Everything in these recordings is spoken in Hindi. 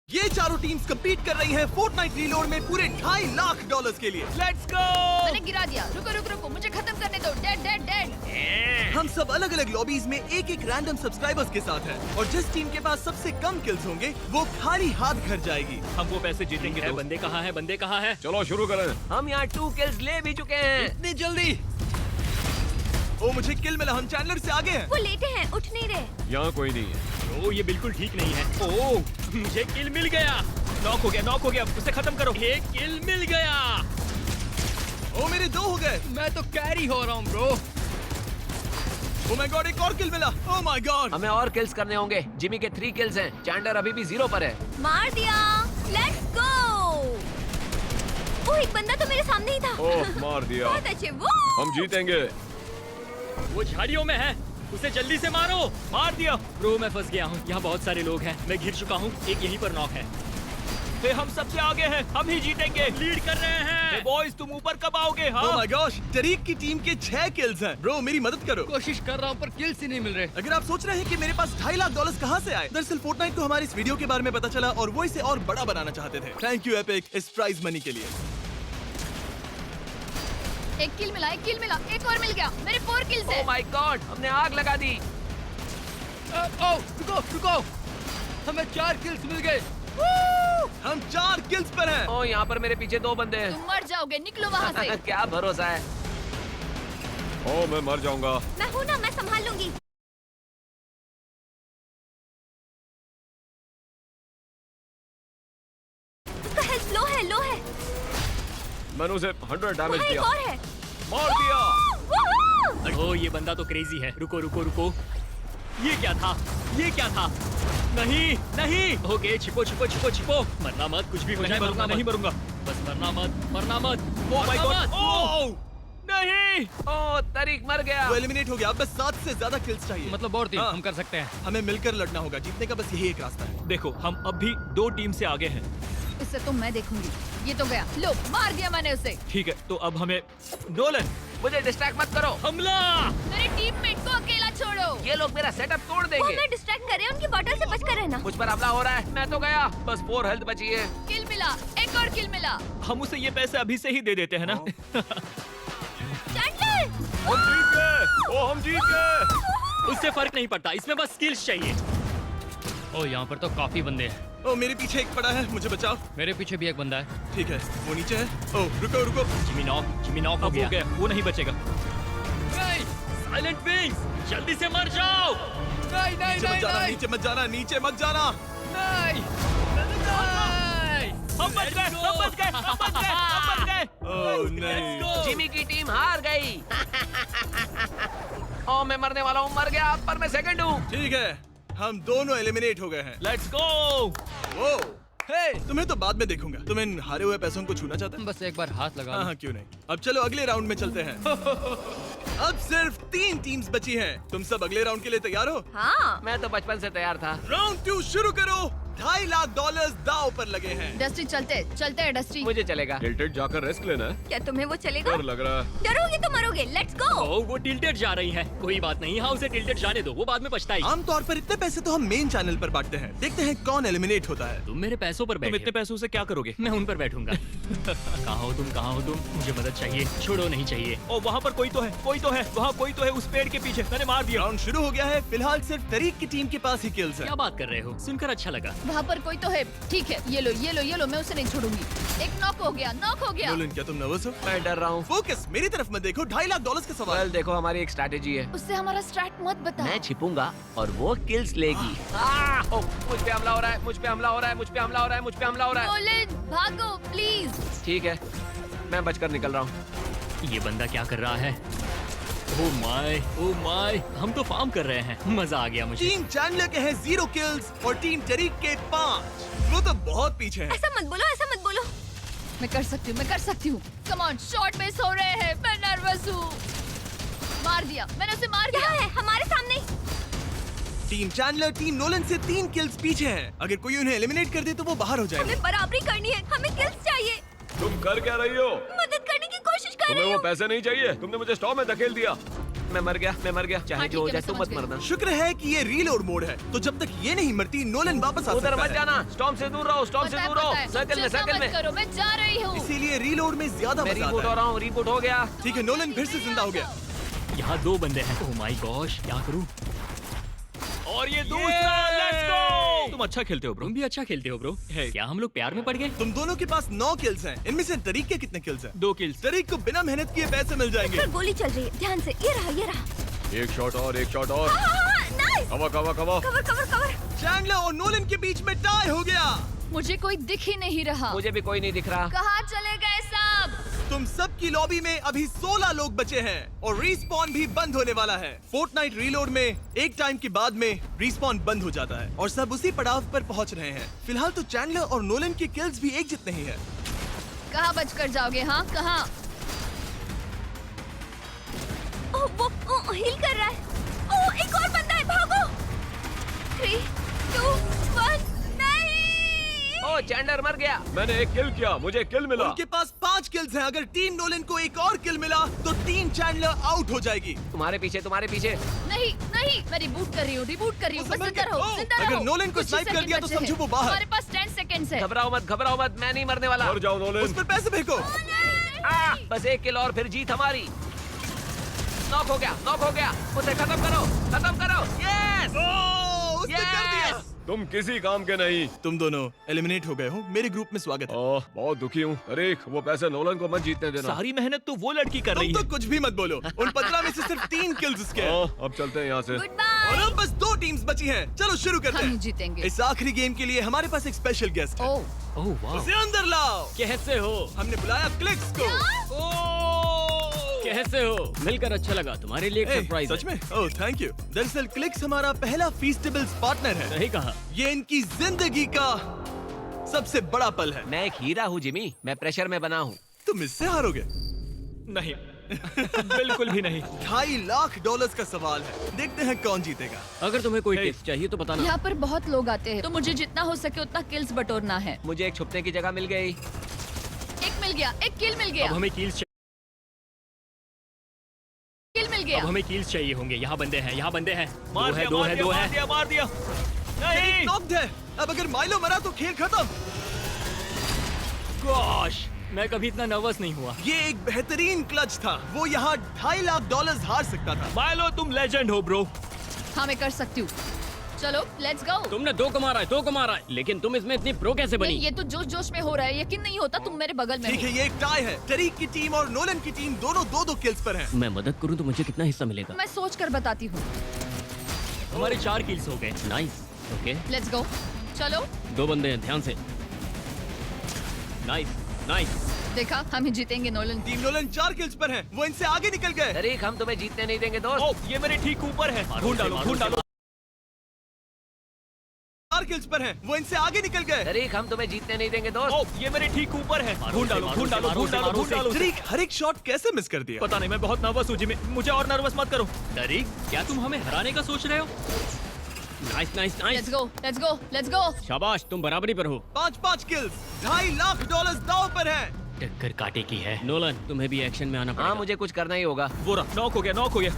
ये चारों टीम्स compete कर रही हैं फोर्टनाइट रीलोड में पूरे $2.5 लाख के लिए। Let's go! मैंने गिरा दिया। रुको रुको रुको, मुझे खत्म करने दो। Dead dead dead. हम सब अलग अलग लॉबीज में एक एक रैंडम सब्सक्राइबर्स के साथ हैं और जिस टीम के पास सबसे कम किल्स होंगे वो खाली हाथ घर जाएगी। हम वो पैसे जीतेंगे। है बंदे कहाँ हैं? बंदे कहाँ हैं? चलो शुरू करें। हम यहाँ 2 किल्स ले भी चुके हैं। इतनी जल्दी? ओ मुझे किल मिला, हम चैंडलर से आगे हैं। वो लेटे हैं, उठ नहीं रहे। यहाँ कोई नहीं है। ओ ये बिल्कुल ठीक नहीं है। ओ मुझे किल मिल गया। नॉक हो गया। उसे खत्म करो। एक किल मिल गया। ओ मेरे 2 हो गए। मैं तो कैरी हो रहा हूँ ब्रो। ओ माय गॉड, एक और किल मिला। Oh my God. हमें और किल्स करने होंगे। जिमी के 3 किल्स हैं। चैंडलर अभी भी 0 पर है। मार दिया। Let's go. वो एक बंदा तो मेरे सामने ही था। ओह मार दिया। बहुत अच्छे। वो हम जीतेंगे। वो झाड़ियों में है। उसे जल्दी से मारो। मार दिया। ब्रो मैं फंस गया हूँ। यहाँ बहुत सारे लोग हैं। मैं घिर चुका हूँ। एक यहीं पर नॉक है। फिर हम सबसे आगे हैं। हम ही जीतेंगे। लीड कर रहे हैं। बॉयज तुम ऊपर कब आओगे? हाँ ओ माय गॉश, टरीक की टीम के 6 किल्स हैं। ब्रो मेरी मदद करो। कोशिश कर रहा हूँ पर किल्स ही नहीं मिल रहे। अगर आप सोच रहे हैं कि मेरे पास $2.5 लाख कहाँ से आए, दरअसल फोर्टनाइट को हमारे इस वीडियो के बारे में पता चला और वो इसे और बड़ा बनाना चाहते थे। थैंक यू एपिक इस प्राइज मनी के लिए। एक किल मिला, एक और मिल गया। मेरे 4 किल्स ओह हैं। माय गॉड, हमने आग लगा दी। रुको। हमें 4 किल्स मिल गए। हम 4 किल्स पर हैं। ओह यहाँ पर मेरे पीछे 2 बंदे हैं। तुम मर जाओगे, निकलो वहाँ से। क्या भरोसा है। ओह मैं मर जाऊंगा। मैं हूँ ना, मैं संभाल लूंगी। उसका हेल्थ लो है। मैंने उसे 100 डैमेज वहाँ एक दिया। और है। मार दिया। वूहू! ओ ये बंदा तो क्रेजी है। रुको। ये क्या था? नहीं। ओके छिपो। मरना मत, कुछ भी हो जाए नहीं मरूंगा। बस मरना मत। Oh my God. ओ नहीं। ओह तरीक मर गया। वो एलिमिनेट हो गया। अब बस 7 से ज्यादा किल्स चाहिए। मतलब और टीम हाँ। हम कर सकते हैं। हमें मिलकर लड़ना होगा। जीतने का बस यही एक रास्ता है। देखो हम अब भी 2 टीम से आगे हैं। इससे तो मैं देखूंगी। ये तो गया। लो मार दिया मैंने उसे। ठीक है तो अब हमें नोलन मुझे डिस्ट्रैक्ट मत करो। हमला। मेरे टीममेट को अकेला छोड़ो। ये लोग मेरा सेटअप तोड़ वो देंगे। हमें डिस्ट्रैक्ट कर रहे हैं, उनकी बॉटल से बचकर रहना। मुझ पर हमला हो रहा है। मैं तो गया। बस 4 हेल्थ बची है। किल मिला, एक और किल मिला। हम उसे ये पैसे अभी से ही दे देते हैं ना। चैंडलर! हम जीत गए। ओह हम जीत गए। उससे फर्क नहीं पड़ता, इसमें बस स्किल्स चाहिए। ओ यहाँ पर तो काफी बंदे हैं। ओ मेरे पीछे एक पड़ा है, मुझे बचाओ। मेरे पीछे भी एक बंदा है। ठीक है, वो नीचे है। ओ रुको। जिमी नॉक हो गया। वो नहीं बचेगा। साइलेंट विंग्स, जल्दी से मर जाओ। नीचे मत जाना। हम बच गए। ओह नहीं। जिमी की टीम हार गई। ओह मैं मरने वाला हूँ। मर गया पर मैं सेकंड हूँ। ठीक है, हम दोनों एलिमिनेट हो गए हैं। Let's go. वो तुम्हें तो बाद में देखूंगा। तुम इन हारे हुए पैसों को छूना चाहता है? बस एक बार हाथ लगा। हाँ क्यों नहीं। अब चलो अगले राउंड में चलते हैं। अब सिर्फ 3 टीम्स बची हैं। तुम सब अगले राउंड के लिए तैयार हो? हाँ। मैं तो बचपन से तैयार था। राउंड 2 शुरू करो। $2.5 लाख दांव पर लगे हैं। डस्टी चलते हैं डस्टी। मुझे चलेगा। टिल्टेड जाकर रेस्ट लेना है। क्या तुम्हें वो चलेगा? डर लग रहा है। डरोगे तो मरोगे। Let's go. ओ वो टिल्टेड जा रही है। कोई बात नहीं, हाँ उसे टिल्टेड जाने दो, वो बाद में पछताएगी। आमतौर पर इतने पैसे तो हम मेन चैनल पर बांटते हैं। देखते हैं कौन एलिमिनेट होता है। तुम मेरे पैसों पर बैठे। तुम इतने पैसों से क्या करोगे? मैं उन पर बैठूंगा। कहाँ हो तुम? मुझे मदद चाहिए। छोड़ो नहीं चाहिए। ओ वहाँ पर कोई तो है। वहाँ कोई तो है उस पेड़ के पीछे। मैंने मार दिया। राउंड शुरू हो गया है। फिलहाल सिर्फ तरीक की टीम के पास ही किल्स है। क्या बात कर रहे हो? सुनकर अच्छा लगा। वहाँ पर कोई तो है। ठीक है, ये लो, मैं उसे नहीं छोड़ूंगी। एक नॉक हो गया। नोलन क्या तुम नर्वस हो? मैं डर रहा हूँ। फोकस मेरी तरफ मत देखो। $2.5 लाख का सवाल। वेल देखो हमारी एक स्ट्रैटेजी है। उससे हमारा स्ट्रैट मत बता। मैं छिपूंगा और वो किल्स लेगी। मुझ पे हमला हो रहा है। नोलन भागो प्लीज। ठीक है, मैं बचकर निकल रहा हूँ। ये बंदा क्या कर रहा है? ओ माय, हम तो फार्म कर रहे हैं। मजा आ गया मुझे। टीम चैंडलर के हैं 0 किल्स और टीम टरीक के 5। वो तो बहुत पीछे हैं। ऐसा मत बोलो। मैं कर सकती हूँ। कम ऑन, शॉट मिस हो रहे हैं। मैं नर्वस हूँ। मार दिया, मैंने उसे मार दिया। है हमारे सामने। टीम चैंडलर टीम नोलन से 3 किल्स पीछे हैं। अगर कोई उन्हें एलिमिनेट कर दे तो वो बाहर हो जाएगा। हमें बराबरी करनी है। हमें किल्स चाहिए। तुम कर क्या रही हो? मदद करने की कोशिश कर तुम्हें रही वो हूँ। पैसे नहीं चाहिए? तुमने मुझे स्टॉर्म में धकेल दिया। मैं मर गया, मैं मर गया। चाहे हाँ, जो हो ठीक है, जाए, तुम मैं मत समझ मरना। शुक्र है कि ये रीलोड मोड है, तो जब तक ये नहीं मरती नोलन वापस आ उधर सकता मत है। जाना, स्टॉर्म से दूर रहो, स्टॉर्म से पता है, दूर रहो। पता है। सर्कल में, चिंता सर्कल मत में। करो, मैं जा रही हूँ। इसीलिए रीलोड में ज्यादा मैं मजा रीबूट आता हो है। रहा हूँ, रीबूट हो गया। ठीक है, नोलन फिर से जिंदा हो गया। यहाँ 2 बंदे हैं। ओह माय गॉश, क्या करूं? और ये दूसरा, लेट्स गो। तुम अच्छा खेलते हो ब्रो। तुम भी अच्छा खेलते हो ब्रो। क्या हम लोग प्यार में पड़ गए? तुम दोनों के पास 9 किल्स हैं। इनमें से तरीक के कितने किल्स हैं? 2 किल्स। तरीक को बिना मेहनत किए पैसे मिल जाएंगे। पर गोली चल रही है, ध्यान से। ये रहा, ये रहा। एक शॉट और, एक शॉट और। Nice. Cover cover cover. Cover, cover, cover. Chandler और नोलन के बीच में टाई हो गया। मुझे कोई दिख ही नहीं रहा। मुझे भी कोई नहीं दिख रहा। कहाँ चले गए सब? तुम सब की लॉबी में अभी 16 लोग बचे हैं और रीस्पॉन भी बंद होने वाला है। फोर्टनाइट रीलोड में एक टाइम के बाद में रीस्पॉन बंद हो जाता है और सब उसी पड़ाव पर पहुंच रहे हैं। फिलहाल तो चैंडलर और नोलन के किल्स भी एक जितने ही है। कहाँ बचकर जाओगे? हाँ, कहाँ? वो हील कर रहा है। ओह, एक और बंदा है, भागो। 3, 2, 1, नहीं। ओ, चैंडलर मर गया। मैंने एक किल किया, मुझे किल मिला। उनके पास 5 किल्स हैं। अगर टीम नोलन को एक और किल मिला तो टीम चैंडलर आउट हो जाएगी। तुम्हारे पीछे, तुम्हारे पीछे। नहीं, नहीं, मैं रिबूट कर रही हूँ, रिबूट कर रही हूँ। वो बस समझ जिंदा गए। रहो, ओह, जिंदा रहो। अगर नोलन को कुछ ही स्नाइप कर सेकंड दिया तो बचे समझो हैं। वो बाहर। हमारे पास 10 सेकंड्स है। घबराओ मत, घबराओ मत, मैं नहीं मरने वाला। और जाओ उस नोलन। पर पैसे फेंको। बस एक किल और, फिर जीत हमारी। नॉक हो गया, नॉक हो गया। उसे खत्म करो, खत्म करो। यस, ओह, उसने कर दिया। यस। तुम किसी काम के नहीं। तुम दोनों एलिमिनेट हो गए हो। मेरे ग्रुप में स्वागत है। ओह, बहुत दुखी हूँ। तरीक, वो पैसे नोलन को मत जीतने देना। सारी मेहनत तो वो लड़की कर रही तुम है। तो कुछ भी मत बोलो। उन 15 में से सिर्फ 3 किल्स उसके हैं। ओह, अब चलते हैं यहाँ से। Good bye. और अब बस 2 टीम्स बची हैं। चलो शुरू करते हम ही हैं। जीतेंगे। इस आखिरी गेम के लिए हमारे पास एक स्पेशल गेस्ट है। ओह, ओह वाह, उसे अंदर लाओ। कैसे हो? हमने बुलाया क्लिक्स को। कैसे हो? मिलकर अच्छा लगा। तुम्हारे लिए एक ए, सरप्राइज सच में? Oh thank you. दरअसल क्लिक्स हमारा पहला फीस्टेबल्स पार्टनर है। सही कहा। ये इनकी जिंदगी का सबसे बड़ा पल है। मैं एक हीरा हूँ जिमी, मैं प्रेशर में बना हूँ। तुम इससे हारोगे? नहीं, बिल्कुल भी नहीं। $2.5 लाख का सवाल है। देखते हैं कौन जीतेगा। अगर तुम्हें कोई टिप्स चाहिए तो बताना। यहाँ पर बहुत लोग आते हैं, तो मुझे जितना हो सके उतना किल्स बटोरना है। मुझे एक छुपने की जगह मिल गई। एक मिल गया, एक किल मिल गया, अब हमें कील्स किल मिल गया। अब हमें कील्स चाहिए होंगे। यहाँ बंदे हैं, यहाँ बंदे हैं। मार दिया, दो मार है, दिया, दो मार है। दिया, मार दिया। नहीं नॉक्ड है। अब अगर माइलो मरा तो खेल खत्म। गॉश, मैं कभी इतना नर्वस नहीं हुआ। ये एक बेहतरीन क्लच था। वो यहाँ $2.5 लाख हार सकता था। माइलो, तुम लेजेंड हो ब्रो। हाँ, मैं कर सकती हूँ। चलो, लेट्स गो। तुमने 2 को मारा है, 2 को मारा है। लेकिन तुम इसमें इतनी प्रो कैसे बनी? ये तो जोश जोश में हो रहा है। यकीन नहीं होता, तुम मेरे बगल में ठीक हो। है, ये एक टाई है। तरीक की टीम और नोलन की टीम दोनों 2-2 किल्स पर हैं। मैं मदद करूं तो मुझे कितना हिस्सा मिलेगा? मैं सोच कर बताती हूँ। हमारे 4 किल्स हो गए। Nice, okay. Let's go. चलो, 2 बंदे हैं, ध्यान से। Nice, nice. देखा, हम ही जीतेंगे नोलन। टीम नोलन 4 किल्स पर है। वो इनसे आगे निकल गए। तरीक, हम तुम्हें जीतने नहीं देंगे दोस्त। ओह, ये मेरे ठीक ऊपर है। ढूंढ डालो, ढूंढ डालो। 4 किल्स पर हैं। वो इनसे आगे निकल गए। तरीक, हम तुम्हें जीतने नहीं देंगे दोस्त। ओह, ये मेरे ठीक ऊपर है। ढूंढ डालो, ढूंढ डालो, ढूंढ डालो, ढूंढ डालो। तरीक हर एक शॉट कैसे मिस कर दिया? पता नहीं, मैं बहुत नर्वस हूँ जिमी। मुझे और नर्वस मत करो। तरीक, क्या तुम हमें हराने का सोच रहे हो? Nice, nice, let's nice. Go, let's go, let's go. शाबाश, तुम बराबरी पर हो। 5-5 किल्स, $2.5 लाख दांव पर है। टक्कर काटे की है। नोलन, तुम्हें भी एक्शन में आना पड़ेगा। हाँ, मुझे कुछ करना ही होगा। वो रहा, नॉक हो गया, नॉक हो गया।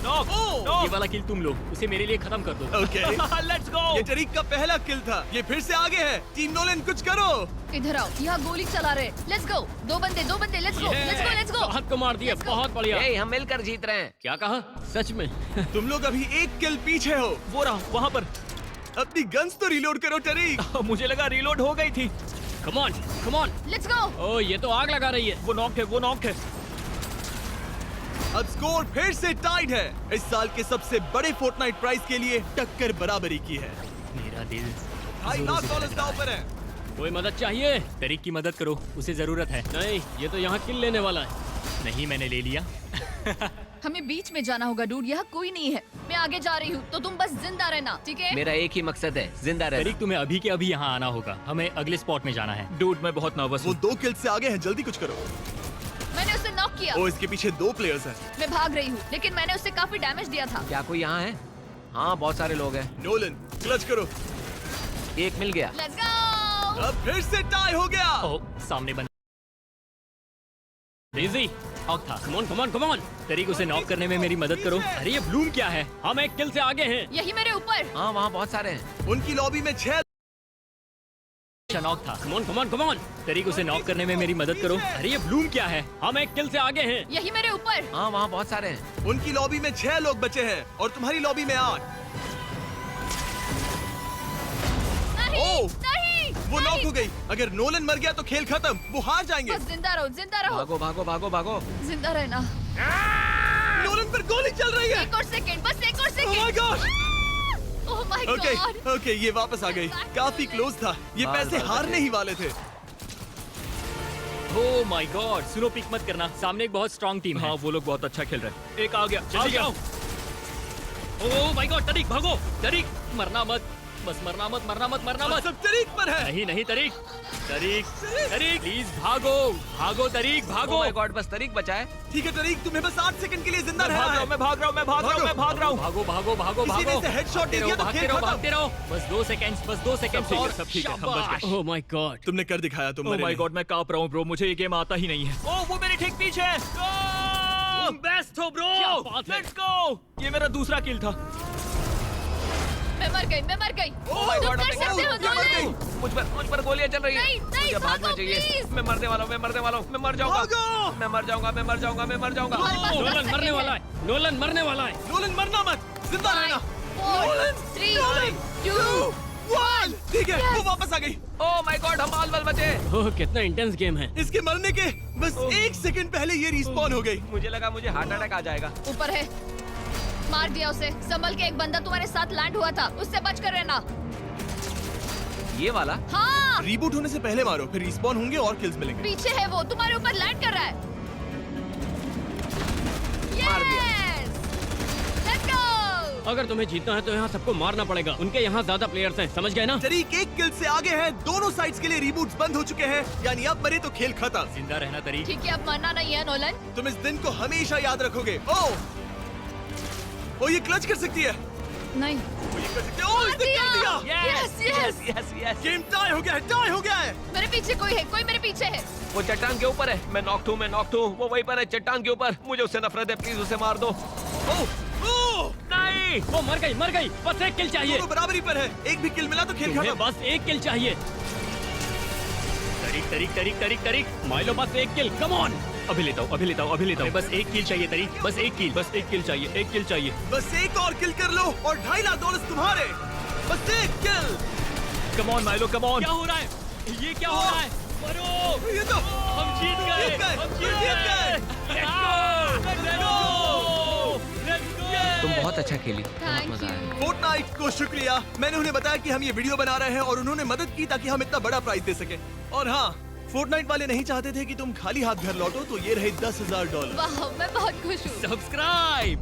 नॉक, ओह! नॉक। ये वाला किल तुम लो, उसे मेरे लिए खत्म कर दो। ओके। Let's go. ये तरीक का पहला किल था। ये फिर से आगे है। टीम नोलन कुछ करो। इधर आओ, यहाँ गोली चला रहे। Let's go. 2 बंदे, 2 बंदे। Let's go, let's go, let's go. बहुत को मार दिया, Let's go. बहुत बढ़िया। ए, हम मिलकर जीत रहे हैं। क्या कहा? सच में? तुम लोग अभी 1 किल पीछे हो। वो रहा, वहाँ पर। अपनी गन्स तो रीलोड करो टरीक। मुझे लगा रीलोड हो गई थी। Come on, come on. Let's go. Oh, ये तो आग लगा रही है। वो नॉक है, वो नॉक है। अब स्कोर फिर से टाइड है। इस साल के सबसे बड़े फोर्टनाइट प्राइज के लिए टक्कर बराबरी की है। मेरा दिल $2.5 लाख दांव पर है। कोई मदद चाहिए? तरीक की मदद करो, उसे जरूरत है। नहीं, ये तो यहाँ किल लेने वाला है। नहीं, मैंने ले लिया। हमें बीच में जाना होगा डूड, यहाँ कोई नहीं है। मैं आगे जा रही हूँ, तो तुम बस जिंदा रहना, ठीक है? मेरा एक ही मकसद है, जिंदा रहना। तरीक, तुम्हें अभी के अभी यहाँ आना होगा। हमें अगले स्पॉट में जाना है। डूड, मैं बहुत नर्वस वो हूँ। 2 किल से आगे हैं। जल्दी कुछ करो। मैंने उसे नॉक किया। ओ, इसके पीछे 2 प्लेयर्स हैं। मैं भाग रही हूँ, लेकिन मैंने उसे काफी डैमेज दिया था। क्या कोई यहाँ है? हाँ, बहुत सारे लोग हैं। नोलन क्लच करो। एक मिल गया। Let's go. अब फिर से टाई हो गया। ओह, सामने बंदा। डेजी नॉक था। कम on come on come on. तरीक उसे नॉक करने में मेरी मदद करो। अरे ये ब्लूम क्या है? हम एक किल से आगे हैं। यही मेरे ऊपर। हाँ वहाँ बहुत सारे हैं। उनकी लॉबी में 6 नॉक था। कम on come on come on. तरीक उसे नॉक करने में मेरी मदद करो। अरे ये ब्लूम क्या है? हम एक किल से आगे हैं। यही मेरे ऊपर। हाँ वहाँ बहुत सारे हैं। उनकी लॉबी में 6 लोग बचे हैं और तुम्हारी लॉबी में 8। नहीं ओह! नहीं वो नहीं। नॉक हो गई। अगर नोलन मर गया तो खेल खत्म, वो हार जाएंगे। बस जिंदा रहो, जिंदा रहो। भागो भागो भागो भागो। जिंदा रहना। नोलन पर गोली चल रही है। एक और सेकंड, बस एक और Oh my second. God! Oh my okay God. Okay, ये वापस आ गई। काफी क्लोज था। ये बाल पैसे बाल हारने बचे। ही वाले थे। Oh my God. सुनो पिक मत करना, सामने एक बहुत स्ट्रांग टीम है। हाँ वो लोग बहुत अच्छा खेल रहे हैं। एक आ गया, जल्दी आओ। ओह माय गॉड तरीक भागो। तरीक मरना मत, बस मरना मत मरना मत मरना मत। सब तरीक पर है। नहीं नहीं तरीक तरीक तरीक प्लीज भागो भागो तरीक भागो। ओह माय गॉड बस तरीक बचा है। ठीक है तरीक, तुम्हें बस 8 सेकंड के लिए जिंदा मैं रहना भाग रहा है। हूँ मैं भाग रहा हूँ मैं भाग रहा हूँ मैं भाग रहा हूँ। भागो भागो भागो किसी ने भागो। इसे हेडशॉट दे दिया तो भागते खेल रहो खत्म। भागते रहो। बस 2 सेकंड्स, बस 2 सेकंड्स ठीक है, और। सब ठीक है, हम बच गए। Oh my God. तुमने कर दिखाया, तुम ओह मरे माय नहीं। गॉड मैं कांप रहा हूँ ब्रो, मुझे ये गेम आता ही नहीं है। ओह वो मेरे ठीक पीछे है। तुम बेस्ट हो ब्रो। क्या बात है? Let's go. ये मेरा दूसरा किल था। मैं मर गई, मैं मर गई। ओह माय तुम गॉड, कर सकते हो, ये मर गई। नोलन। मुझ पर गोलियां चल रही नहीं, हैं। नहीं, मुझे भागना भागो, चाहिए। please। मैं मरने वाला हूँ मैं मरने वाला हूँ मैं मर जाऊंगा। भागो! मैं मर जाऊंगा मैं मर जाऊंगा मैं मर जाऊंगा। हमारे पास 10 नोलन मरने सेकंड वाला है। है। नोलन मरने वाला है। नोलन मरना मत, जिंदा रहना। 4 3 2 1। ठीक है, वो वापस आ गई। ओह माय गॉड हम बाल बचे। ओह कितना इंटेंस गेम है। इसके मरने के बस 1 सेकंड पहले ये रिस्पॉन हो गई। मुझे लगा मुझे हार्ट अटैक आ जाएगा। ऊपर है। मार दिया उसे। संभल के, एक बंदा तुम्हारे साथ लैंड हुआ था, उससे बच कर रहना। ये वाला हाँ रीबूट होने से पहले मारो, फिर रिस्पॉन होंगे और किल्स मिलेंगे। पीछे है वो, तुम्हारे ऊपर लैंड कर रहा है। मार दिया। Yes! Let's go! अगर तुम्हें जीतना है तो यहाँ सबको मारना पड़ेगा। उनके यहाँ ज्यादा प्लेयर्स हैं, समझ गए ना? तरीक 1 किल से आगे है। दोनों साइड्स के लिए रीबूट्स बंद हो चुके हैं, यानी अब मरे तो खेल खत्म। जिंदा रहना तरीक। ठीक है, अब मरना नहीं है नोलन। तुम इस दिन को हमेशा याद रखोगे। ओ ये क्लच कर सकती है। नहीं। ओ ये कर सकती है। ओ इसने कर दिया। Yes yes. Yes yes. Game tie हो गया है, टाई हो गया है। मेरे पीछे कोई है, कोई मेरे पीछे है। वो चट्टान के ऊपर है। मैं नॉक्ड हूँ वो वहीं पर है चट्टान के ऊपर। मुझे उससे नफरत है, प्लीज उसे मार दो। ओ नहीं वो मर गई। बस एक किल चाहिए। दोनों बराबरी पर है। एक भी किल मिला तो खेल तुम्हें खत्म। बस एक किल चाहिए। तरीक माइलो बस एक किल। Come on. अभी लेता हूँ। बस एक किल चाहिए तरीक, बस एक किल। बस एक किल चाहिए। बस एक और किल कर लो और $2.5 लाख तुम्हारे। बस एक kill. Come on Milo come on. क्या हो रहा है? ये क्या हो रहा है? मरो। ये तो हम जीत गए। जीत गए, हम जीत गए। Let's go! तुम बहुत अच्छा खेली। बहुत थैंक मजा आया। यू। फोर्टनाइट को शुक्रिया। मैंने उन्हें बताया कि हम ये वीडियो बना रहे हैं और उन्होंने मदद की ताकि हम इतना बड़ा प्राइज दे सके। और हाँ, फोर्टनाइट वाले नहीं चाहते थे कि तुम खाली हाथ घर लौटो, तो ये रहे $10,000। वाह, मैं बहुत खुश हूँ। सब्सक्राइब।